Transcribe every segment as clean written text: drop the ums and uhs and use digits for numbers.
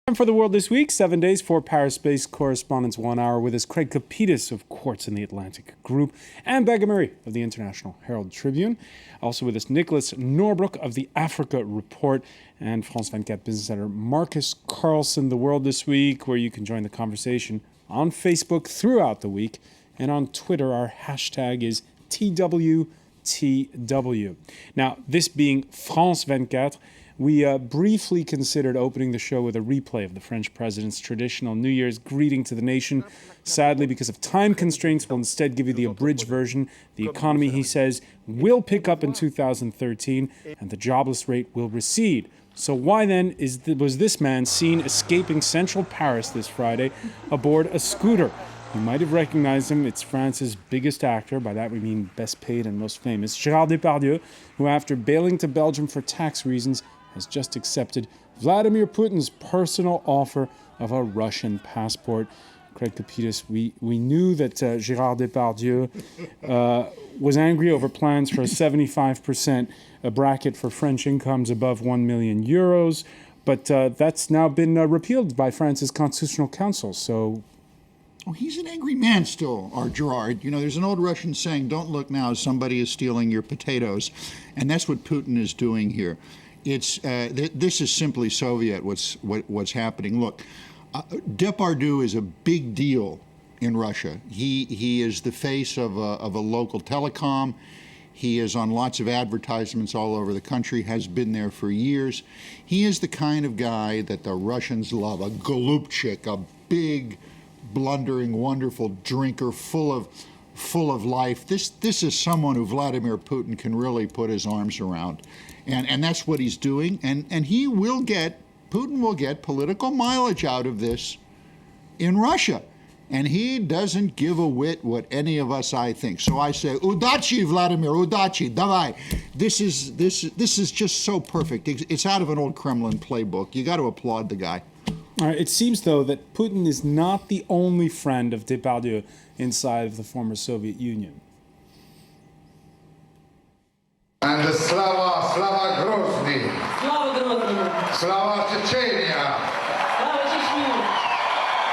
Time for the world this week, 7 days, 4 Paris-based correspondents, 1 hour with us, Craig Kopidis of Quartz in the Atlantic Group, and Begamari of the International Herald Tribune. Also with us, Nicholas Norbrook of the Africa Report, and France 24 business editor Marcus Carlson. The world this week, where you can join the conversation on Facebook throughout the week, and on Twitter, our hashtag is TWTW. Now, this being France 24, we briefly considered opening the show with a replay of the French president's traditional New Year's greeting to the nation. Sadly, because of time constraints, we'll instead give you the abridged version. The economy, he says, will pick up in 2013, and the jobless rate will recede. So why then was this man seen escaping central Paris this Friday aboard a scooter? You might have recognized him. It's France's biggest actor. By that we mean best paid and most famous. Gérard Depardieu, who after bailing to Belgium for tax reasons, has just accepted Vladimir Putin's personal offer of a Russian passport. Craig Kopidis, we knew that Gérard Depardieu was angry over plans for a 75% bracket for French incomes above 1 million euros, but that's now been repealed by France's Constitutional Council. So, he's an angry man still, our Gerard. You know, there's an old Russian saying, don't look now, somebody is stealing your potatoes. And that's what Putin is doing here. It's this is simply Soviet, what's happening. Look, Depardieu is a big deal in Russia. He is the face of a local telecom. He is on lots of advertisements all over the country, has been there for years. He is the kind of guy that the Russians love, a golubchik, a big, blundering, wonderful drinker, full of life. This is someone who Vladimir Putin can really put his arms around. And that's what he's doing. And Putin will get political mileage out of this in Russia. And he doesn't give a whit what any of us, I think. So I say, Udachi, Vladimir, Udachi, davai. This is just so perfect. It's out of an old Kremlin playbook. You got to applaud the guy. All right, it seems, though, that Putin is not the only friend of Depardieu inside of the former Soviet Union. And Slava Grozny. Slava Chechnya.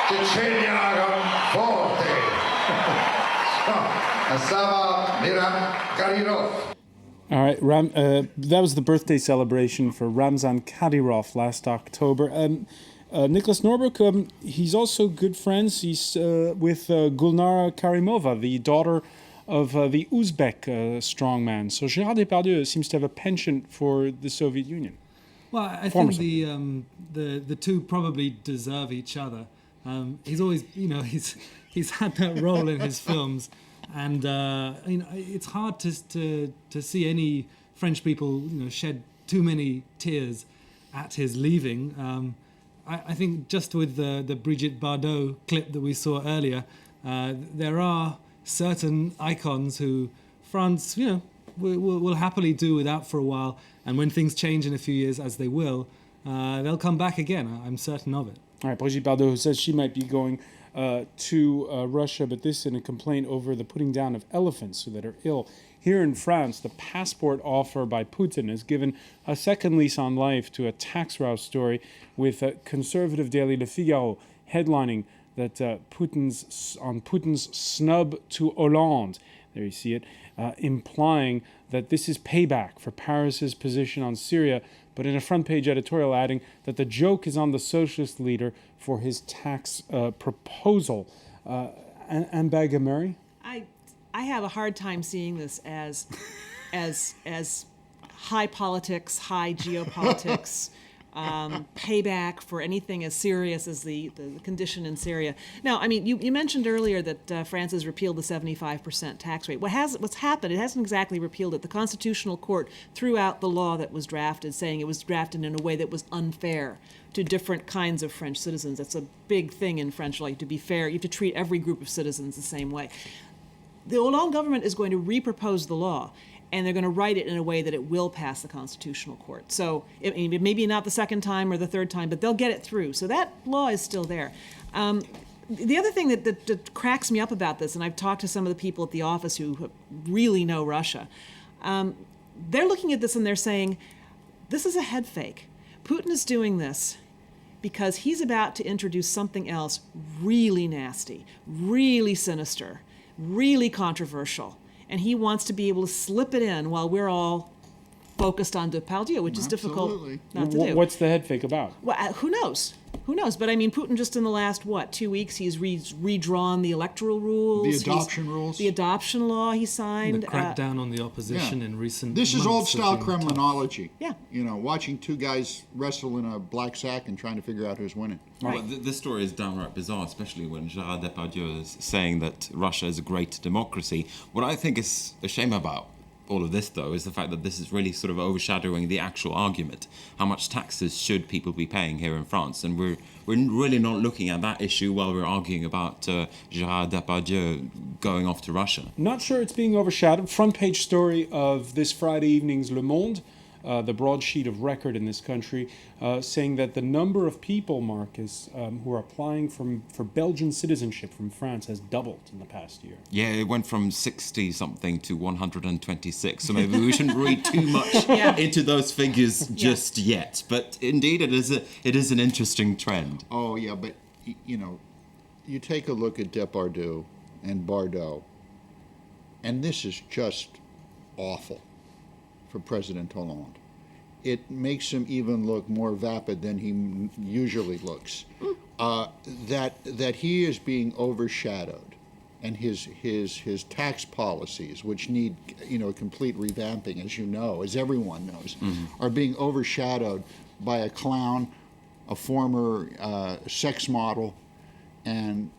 Chechnya forte. Slava Miran Kadyrov. All right, that was the birthday celebration for Ramzan Kadyrov last October. Nicholas Norbrook, he's also good friends. He's with Gulnara Karimova, the daughter of the Uzbek strongman. So Gérard Depardieu seems to have a penchant for the Soviet Union. Well, I think the two probably deserve each other. He's always, he's had that role in his films, and it's hard to see any French people, shed too many tears at his leaving. I think just with the Brigitte Bardot clip that we saw earlier, there are certain icons who France, will happily do without for a while. And when things change in a few years, as they will, they'll come back again. I'm certain of it. All right, Brigitte Bardot, who says she might be going to Russia, but this in a complaint over the putting down of elephants that are ill. Here in France, the passport offer by Putin has given a second lease on life to a tax row story with a conservative daily Le Figaro headlining that Putin's snub to Hollande. There you see it, implying that this is payback for Paris's position on Syria, but in a front-page editorial adding that the joke is on the socialist leader for his tax proposal. And Begamari? I have a hard time seeing this as high politics, high geopolitics, payback for anything as serious as the condition in Syria. Now, I mean, you mentioned earlier that France has repealed the 75% tax rate. What's happened, it hasn't exactly repealed it. The Constitutional Court threw out the law that was drafted, saying it was drafted in a way that was unfair to different kinds of French citizens. That's a big thing in French law. To be fair, you have to treat every group of citizens the same way. The Hollande government is going to repropose the law, and they're going to write it in a way that it will pass the Constitutional Court. So it maybe not the second time or the third time, but they'll get it through. So that law is still there. The other thing that cracks me up about this, and I've talked to some of the people at the office who really know Russia, they're looking at this and they're saying, this is a head fake. Putin is doing this because he's about to introduce something else really nasty, really sinister, really controversial. And he wants to be able to slip it in while we're all focused on Depardieu, which is difficult not to do. What's the head fake about? Well, who knows? Who knows? But I mean, Putin just in the last, 2 weeks, he's redrawn the electoral rules. The adoption rules. The adoption law he signed. The crackdown on the opposition in recent This is months old-style has been tough. Kremlinology. Yeah. You know, watching two guys wrestle in a black sack and trying to figure out who's winning. Right. Well, this story is downright bizarre, especially when Gérard Depardieu is saying that Russia is a great democracy. What I think is a shame about all of this, though, is the fact that this is really sort of overshadowing the actual argument. How much taxes should people be paying here in France? And we're really not looking at that issue while we're arguing about Gérard Depardieu going off to Russia. Not sure it's being overshadowed. Front page story of this Friday evening's Le Monde, the broadsheet of record in this country, saying that the number of people, Marcus, who are applying for Belgian citizenship from France has doubled in the past year. Yeah, it went from 60-something to 126, so maybe we shouldn't read too much into those figures just yet. But indeed, it is an interesting trend. Oh, yeah, but, you know, you take a look at Depardieu and Bardot, and this is just awful for President Hollande. It makes him even look more vapid than he usually looks. That he is being overshadowed, and his tax policies, which need a complete revamping, as everyone knows, are being overshadowed by a clown, a former sex model, and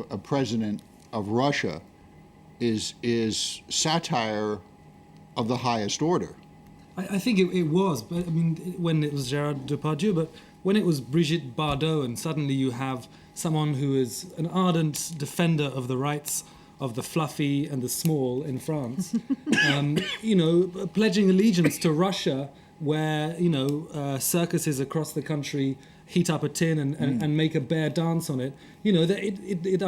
a president of Russia is satire of the highest order. I think it was, but I mean, when it was Gérard Depardieu, but when it was Brigitte Bardot, and suddenly you have someone who is an ardent defender of the rights of the fluffy and the small in France, pledging allegiance to Russia, where circuses across the country heat up a tin and make a bear dance on it. It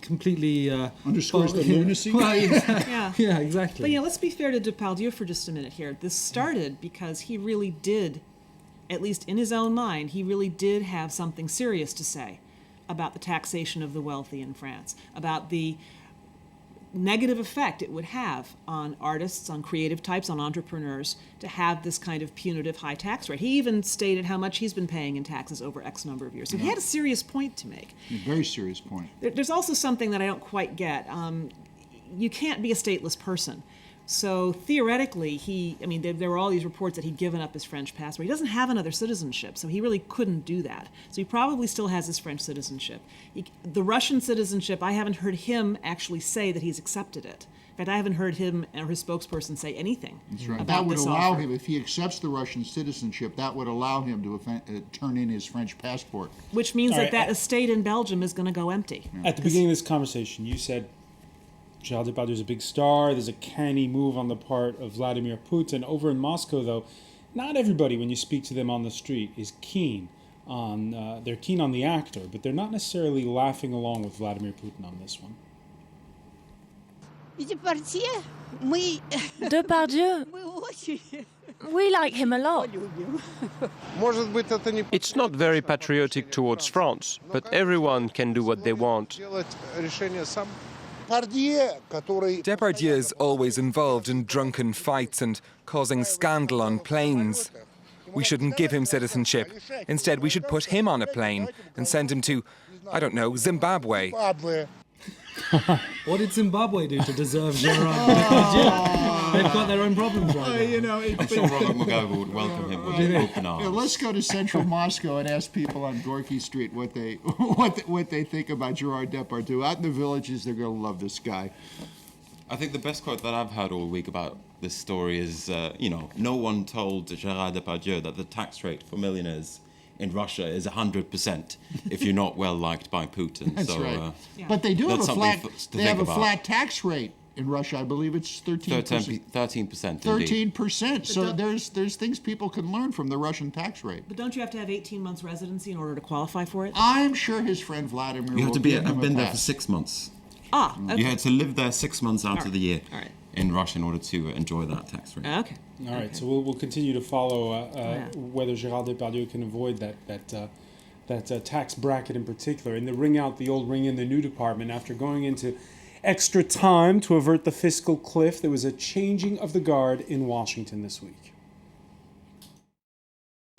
completely underscores the lunacy. Well, Yeah. yeah, exactly. But let's be fair to Depardieu for just a minute here. This started because he really did, at least in his own mind, he really did have something serious to say about the taxation of the wealthy in France, about the negative effect it would have on artists, on creative types, on entrepreneurs to have this kind of punitive high tax rate. He even stated how much he's been paying in taxes over X number of years. So he had a serious point to make. A very serious point. There's also something that I don't quite get. You can't be a stateless person. So theoretically, there were all these reports that he'd given up his French passport. He doesn't have another citizenship, so he really couldn't do that. So he probably still has his French citizenship. The Russian citizenship, I haven't heard him actually say that he's accepted it. In fact, I haven't heard him or his spokesperson say anything about That would this allow offer. him, if he accepts the Russian citizenship, that would allow him to turn in his French passport. Which means All right, that estate in Belgium is going to go empty. At the beginning of this conversation, you said Gérard Depardieu is a big star. There's a canny move on the part of Vladimir Putin. Over in Moscow, though, not everybody, when you speak to them on the street, is keen on. They're keen on the actor, but they're not necessarily laughing along with Vladimir Putin on this one. Depardieu, we like him a lot. It's not very patriotic towards France, but everyone can do what they want. Depardieu is always involved in drunken fights and causing scandal on planes. We shouldn't give him citizenship. Instead, we should put him on a plane and send him to, I don't know, Zimbabwe. What did Zimbabwe do to deserve Gérard Depardieu? They've got their own problems right now. I'm sure Robert Mugabe would welcome him with open arms. Let's go to central Moscow and ask people on Gorky Street what they think about Gérard Depardieu. Out in the villages, they're going to love this guy. I think the best quote that I've heard all week about this story is, no one told Gérard Depardieu that the tax rate for millionaires in Russia is 100% if you're not well liked by Putin. That's so, right. But they do have that's a something flat. to They have think a about. flat tax rate in Russia. I believe it's 13%. 13%. Indeed. 13%. So there's things people can learn from the Russian tax rate. But don't you have to have 18 months residency in order to qualify for it? I'm sure his friend Vladimir You have will to give him have a been there for pass. 6 months. Okay. You had to live there 6 months out of the year. All right. in Russia in order to enjoy that tax rate. Okay. All right, so we'll continue to follow whether Gérard Depardieu can avoid that tax bracket in particular. In the ring out the old, ring in the new department, after going into extra time to avert the fiscal cliff, there was a changing of the guard in Washington this week.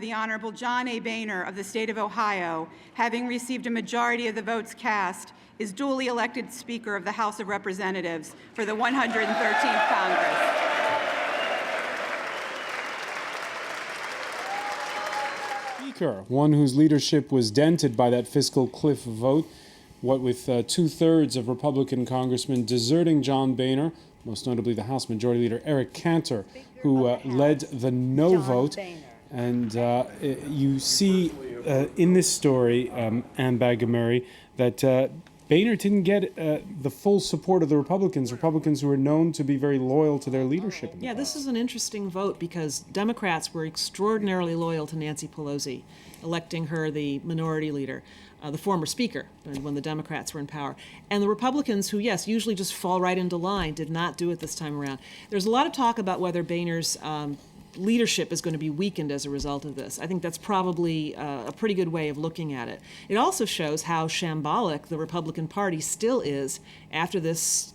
The Honorable John A. Boehner of the state of Ohio, having received a majority of the votes cast, is duly elected Speaker of the House of Representatives for the 113th Congress. Speaker, one whose leadership was dented by that fiscal cliff vote, what with 2/3 of Republican congressmen deserting John Boehner, most notably the House Majority Leader Eric Cantor, who led the no vote. And you see in this story, Anne Bagamary, that Boehner didn't get the full support of the Republicans who are known to be very loyal to their leadership. Yeah, this is an interesting vote because Democrats were extraordinarily loyal to Nancy Pelosi, electing her the minority leader, the former speaker, when the Democrats were in power. And the Republicans, who, yes, usually just fall right into line, did not do it this time around. There's a lot of talk about whether Boehner's leadership is going to be weakened as a result of this. I think that's probably a pretty good way of looking at it. It also shows how shambolic the Republican Party still is after this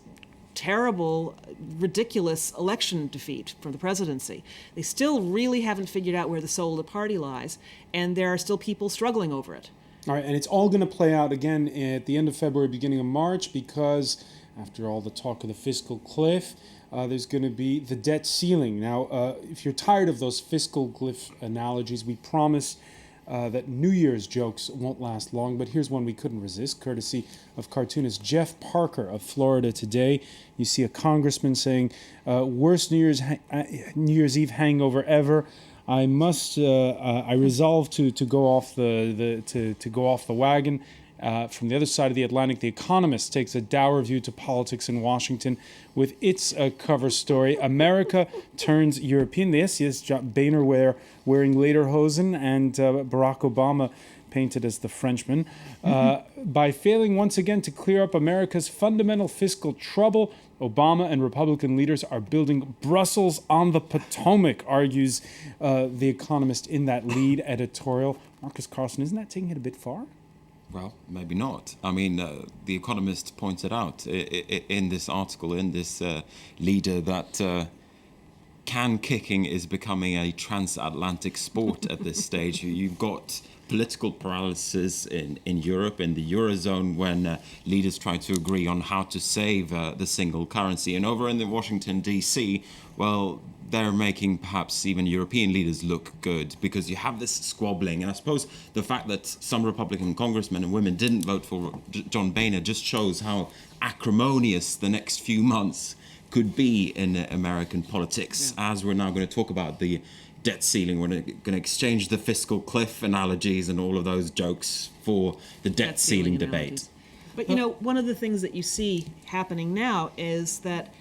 terrible, ridiculous election defeat for the presidency. They still really haven't figured out where the soul of the party lies, and there are still people struggling over it. All right, and it's all going to play out again at the end of February, beginning of March, because after all the talk of the fiscal cliff, there's going to be the debt ceiling. Now, if you're tired of those fiscal cliff analogies, we promise that New Year's jokes won't last long, but here's one we couldn't resist, courtesy of cartoonist Jeff Parker of Florida Today. You see a congressman saying, worst New Year's Eve hangover ever. I resolve to go off the wagon. From the other side of the Atlantic, The Economist takes a dour view to politics in Washington with its cover story, America Turns European. Yes, Boehner wearing lederhosen and Barack Obama painted as the Frenchman. By failing once again to clear up America's fundamental fiscal trouble, Obama and Republican leaders are building Brussels on the Potomac, argues The Economist in that lead editorial. Marcus Carlson, isn't that taking it a bit far? Well, maybe not. I mean, The Economist pointed out in this article, in this leader, that can kicking is becoming a transatlantic sport at this stage. You've got political paralysis in Europe, in the Eurozone, when leaders try to agree on how to save the single currency. And over in the Washington, D.C., well, they're making perhaps even European leaders look good because you have this squabbling. And I suppose the fact that some Republican congressmen and women didn't vote for John Boehner just shows how acrimonious the next few months could be in American politics. Yeah. As we're now going to talk about the debt ceiling, we're going to exchange the fiscal cliff analogies and all of those jokes for the debt ceiling debate. But, you know, one of the things that you see happening now is that,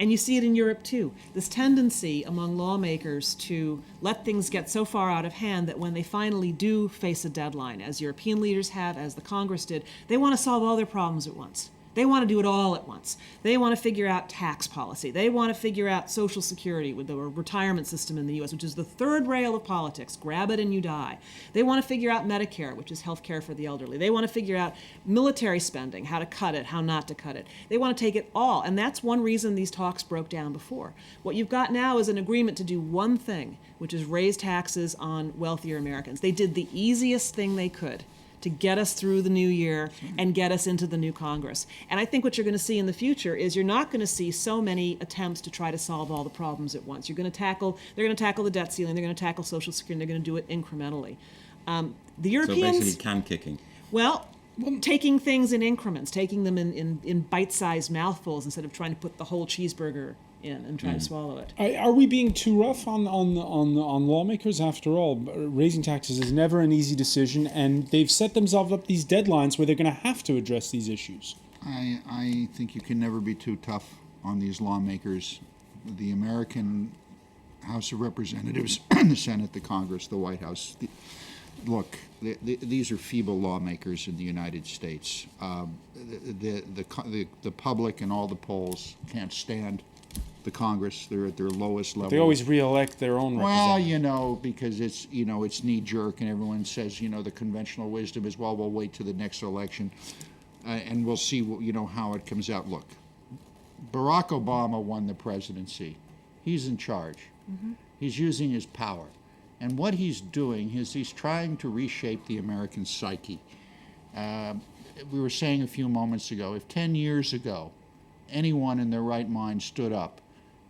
and you see it in Europe too, this tendency among lawmakers to let things get so far out of hand that when they finally do face a deadline, as European leaders have, as the Congress did, they want to solve all their problems at once. They want to do it all at once. They want to figure out tax policy. They want to figure out Social Security with the retirement system in the U.S., which is the third rail of politics. Grab it and you die. They want to figure out Medicare, which is health care for the elderly. They want to figure out military spending, how to cut it, how not to cut it. They want to take it all. And that's one reason these talks broke down before. What you've got now is an agreement to do one thing, which is raise taxes on wealthier Americans. They did the easiest thing they could to get us through the new year and get us into the new Congress. And I think what you're going to see in the future is you're not going to see so many attempts to try to solve all the problems at once. They're going to tackle the debt ceiling, they're going to tackle Social Security, and they're going to do it incrementally. The Europeans... So basically can kicking. Well, taking things in increments, taking them in bite-sized mouthfuls instead of trying to put the whole cheeseburger in and try to swallow it. Are we being too rough on lawmakers? After all, raising taxes is never an easy decision, and they've set themselves up these deadlines where they're going to have to address these issues. I think you can never be too tough on these lawmakers. The American House of Representatives, the Senate, the Congress, the White House. Look, these are feeble lawmakers in the United States. The public and all the polls can't stand the Congress. They're at their lowest level. They always re-elect their own Well, representatives. because it's knee-jerk, and everyone says, the conventional wisdom is, well, we'll wait till the next election, and we'll see, how it comes out. Look, Barack Obama won the presidency. He's in charge. Mm-hmm. He's using his power. And what he's doing is he's trying to reshape the American psyche. We were saying a few moments ago, if 10 years ago anyone in their right mind stood up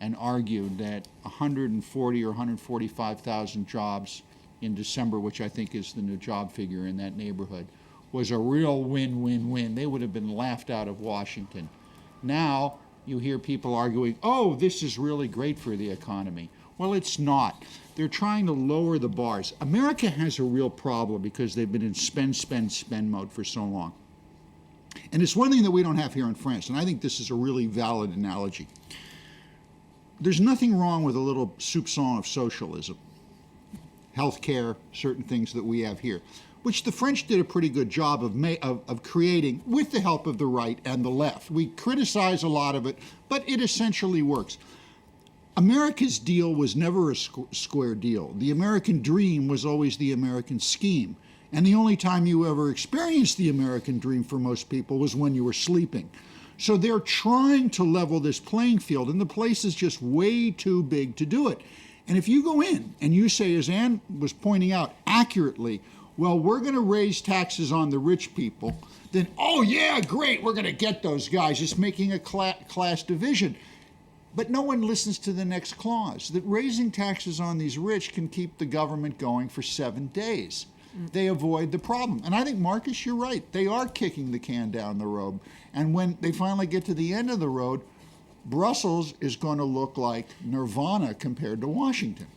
and argued that 140 or 145,000 jobs in December, which I think is the new job figure in that neighborhood, was a real win-win-win, they would have been laughed out of Washington. Now you hear people arguing, oh, this is really great for the economy. Well, it's not. They're trying to lower the bars. America has a real problem because they've been in spend, spend, spend mode for so long. And it's one thing that we don't have here in France, and I think this is a really valid analogy. There's nothing wrong with a little soupçon of socialism. Healthcare, certain things that we have here, which the French did a pretty good job of creating with the help of the right and the left. We criticize a lot of it, but it essentially works. America's deal was never a square deal. The American dream was always the American scheme. And the only time you ever experienced the American dream for most people was when you were sleeping. So they're trying to level this playing field, and the place is just way too big to do it. And if you go in and you say, as Ann was pointing out accurately, well, we're going to raise taxes on the rich people, then, oh yeah, great, we're going to get those guys. It's making a class division. But no one listens to the next clause, that raising taxes on these rich can keep the government going for 7 days. They avoid the problem. And I think, Marcus, you're right. They are kicking the can down the road. And when they finally get to the end of the road, Brussels is going to look like nirvana compared to Washington.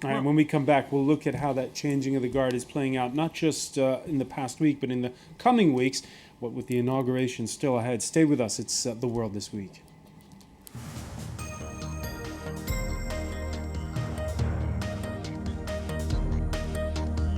All right, when we come back, we'll look at how that changing of the guard is playing out, not just in the past week, but in the coming weeks, what with the inauguration still ahead. Stay with us. It's The World This Week.